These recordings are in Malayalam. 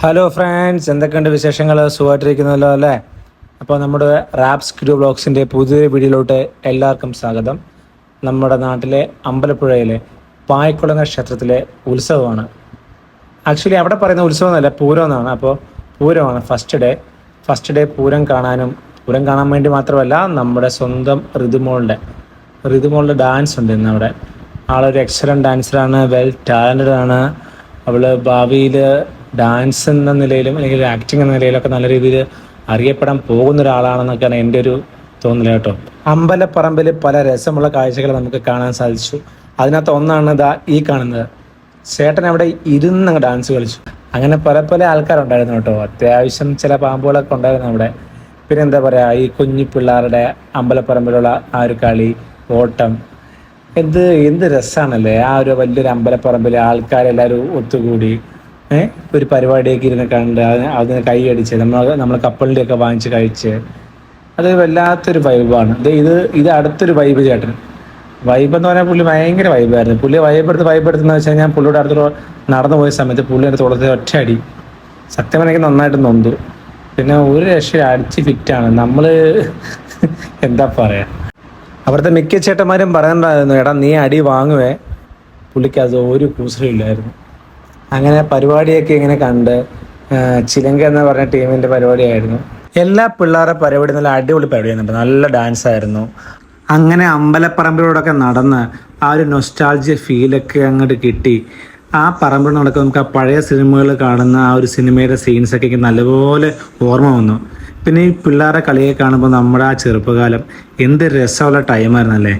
ഹലോ ഫ്രണ്ട്സ്, എന്തൊക്കെയുണ്ട് വിശേഷങ്ങൾ? സുഖമായിട്ടിരിക്കുന്നല്ലോ അല്ലേ? അപ്പോൾ നമ്മുടെ റാപ്സ് ക്രിയോ ബ്ലോഗ്സിൻ്റെ പുതിയൊരു വീഡിയോയിലോട്ട് എല്ലാവർക്കും സ്വാഗതം. നമ്മുടെ നാട്ടിലെ അമ്പലപ്പുഴയിലെ പായക്കുളങ്ങ ക്ഷേത്രത്തിലെ ഉത്സവമാണ്. ആക്ച്വലി അവിടെ പറയുന്ന ഉത്സവം എന്നല്ല, പൂരം എന്നാണ്. അപ്പോൾ പൂരമാണ് ഫസ്റ്റ് ഡേ പൂരം കാണാൻ വേണ്ടി മാത്രമല്ല, നമ്മുടെ സ്വന്തം ഋതുമോളുടെ ഡാൻസ് ഉണ്ട് ഇന്ന് അവിടെ. ആളൊരു എക്സലൻറ്റ് ഡാൻസറാണ്, വെൽ ടാലൻറ്റഡ് ആണ്. അവൾ ഭാവിയിൽ ഡാൻസ് എന്ന നിലയിലും അല്ലെങ്കിൽ ആക്ടിങ് എന്ന നിലയിലൊക്കെ നല്ല രീതിയിൽ അറിയപ്പെടാൻ പോകുന്ന ഒരാളാണെന്നൊക്കെയാണ് എൻ്റെ ഒരു തോന്നൽ കേട്ടോ. അമ്പലപ്പറമ്പിൽ പല രസമുള്ള കാഴ്ചകൾ നമുക്ക് കാണാൻ സാധിച്ചു. അതിനകത്ത് ഒന്നാണ് ഈ കാണുന്നത്. ചേട്ടൻ അവിടെ ഇരുന്ന് ഡാൻസ് കളിച്ചു. അങ്ങനെ പല ആൾക്കാരുണ്ടായിരുന്നു കേട്ടോ. അത്യാവശ്യം ചില പാമ്പുകളൊക്കെ ഉണ്ടായിരുന്നു അവിടെ. പിന്നെ എന്താ പറയുക, ഈ കുഞ്ഞു പിള്ളേരുടെ അമ്പലപ്പറമ്പിലുള്ള ആ ഒരു കളി, ഓട്ടം, എന്ത് രസമാണല്ലേ. ആ ഒരു വലിയൊരു അമ്പലപ്പറമ്പിൽ ആൾക്കാരെല്ലാവരും ഒത്തുകൂടി ഒരു പരിപാടിയൊക്കെ ഇരുന്ന് കണ്ട് അതിന് കൈയടിച്ച് നമ്മൾ കപ്പലിൻ്റെയൊക്കെ വാങ്ങിച്ച് കഴിച്ച്, അത് വല്ലാത്തൊരു വൈബാണ്. ഇത് അടുത്തൊരു വൈബ് ചേട്ടൻ. വൈബ് എന്ന് പറഞ്ഞാൽ പുള്ളി ഭയങ്കര വൈബായിരുന്നു. പുള്ളി വൈബെടുത്തെന്ന് വെച്ച് കഴിഞ്ഞാൽ പുള്ളിയുടെ അടുത്ത് നടന്നു പോയ സമയത്ത് പുള്ളിയുടെ തുടർത്ത് ഒറ്റയടി സത്യം എനിക്ക് നന്നായിട്ട് നൊന്തു. പിന്നെ ഒരു രക്ഷ അടിച്ച് ഫിറ്റാണ് നമ്മൾ. എന്താ പറയുക, അവിടുത്തെ മിക്ക ചേട്ടന്മാരും പറയുന്നുണ്ടായിരുന്നു, എടാ നീ അടി വാങ്ങുവേ. പുള്ളിക്ക് അത് ഒരു കൂസലില്ലായിരുന്നു. അങ്ങനെ പരിപാടിയൊക്കെ ഇങ്ങനെ കണ്ട്, ചിലങ്ക എന്ന് പറഞ്ഞ ടീമിൻ്റെ പരിപാടിയായിരുന്നു. എല്ലാ പിള്ളേരുടെ പരിപാടി നല്ല അടിപൊളി പരിപാടിയായിരുന്നു. നല്ല ഡാൻസ് ആയിരുന്നു. അങ്ങനെ അമ്പലപ്പറമ്പിലൂടെയൊക്കെ നടന്ന് ആ ഒരു നൊസ്റ്റാൾജിയ ഫീലൊക്കെ അങ്ങോട്ട് കിട്ടി. ആ പറമ്പിൽ നടക്കുമ്പോൾ നമുക്ക് ആ പഴയ സിനിമകൾ കാണുന്ന ആ ഒരു സിനിമയുടെ സീൻസൊക്കെ എനിക്ക് നല്ലപോലെ ഓർമ്മ വന്നു. പിന്നെ ഈ പിള്ളേരുടെ കളിയൊക്കെ കാണുമ്പോൾ നമ്മുടെ ആ ചെറുപ്പകാലം എന്ത് രസമുള്ള ടൈമായിരുന്നല്ലേ.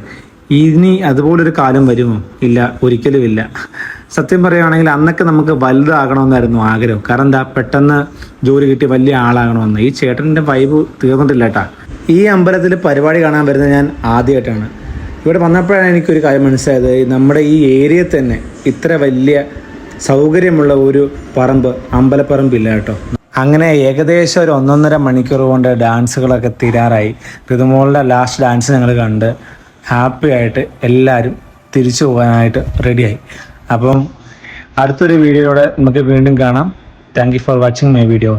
ഇനി അതുപോലൊരു കാലം വരുമോ? ഇല്ല, ഒരിക്കലും ഇല്ല. സത്യം പറയുകയാണെങ്കിൽ അന്നൊക്കെ നമുക്ക് വലുതാകണമെന്നായിരുന്നു ആഗ്രഹം. കാരണം എന്താ, പെട്ടെന്ന് ജോലി കിട്ടി വലിയ ആളാകണമെന്ന്. ഈ ചേട്ടൻ്റെ വൈബ് തീർന്നിട്ടില്ല കേട്ടാ. ഈ അമ്പലത്തിൽ പരിപാടി കാണാൻ വരുന്നത് ഞാൻ ആദ്യമായിട്ടാണ്. ഇവിടെ വന്നപ്പോഴാണ് എനിക്കൊരു കാര്യം മനസ്സിലായത്, നമ്മുടെ ഈ ഏരിയയിൽ തന്നെ ഇത്ര വലിയ സൗകര്യമുള്ള ഒരു അമ്പലപ്പറമ്പില്ല കേട്ടോ. അങ്ങനെ ഏകദേശം ഒരു 1.5 മണിക്കൂർ കൊണ്ട് ഡാൻസുകളൊക്കെ തീരാറായി. ഋതുമോളുടെ ലാസ്റ്റ് ഡാൻസ് ഞങ്ങൾ കണ്ട് ഹാപ്പി ആയിട്ട് എല്ലാവരും തിരിച്ചു പോകാനായിട്ട് റെഡിയായി. അപ്പം അടുത്തൊരു വീഡിയോയോടെ നമുക്ക് വീണ്ടും കാണാം. Thank you for watching my video.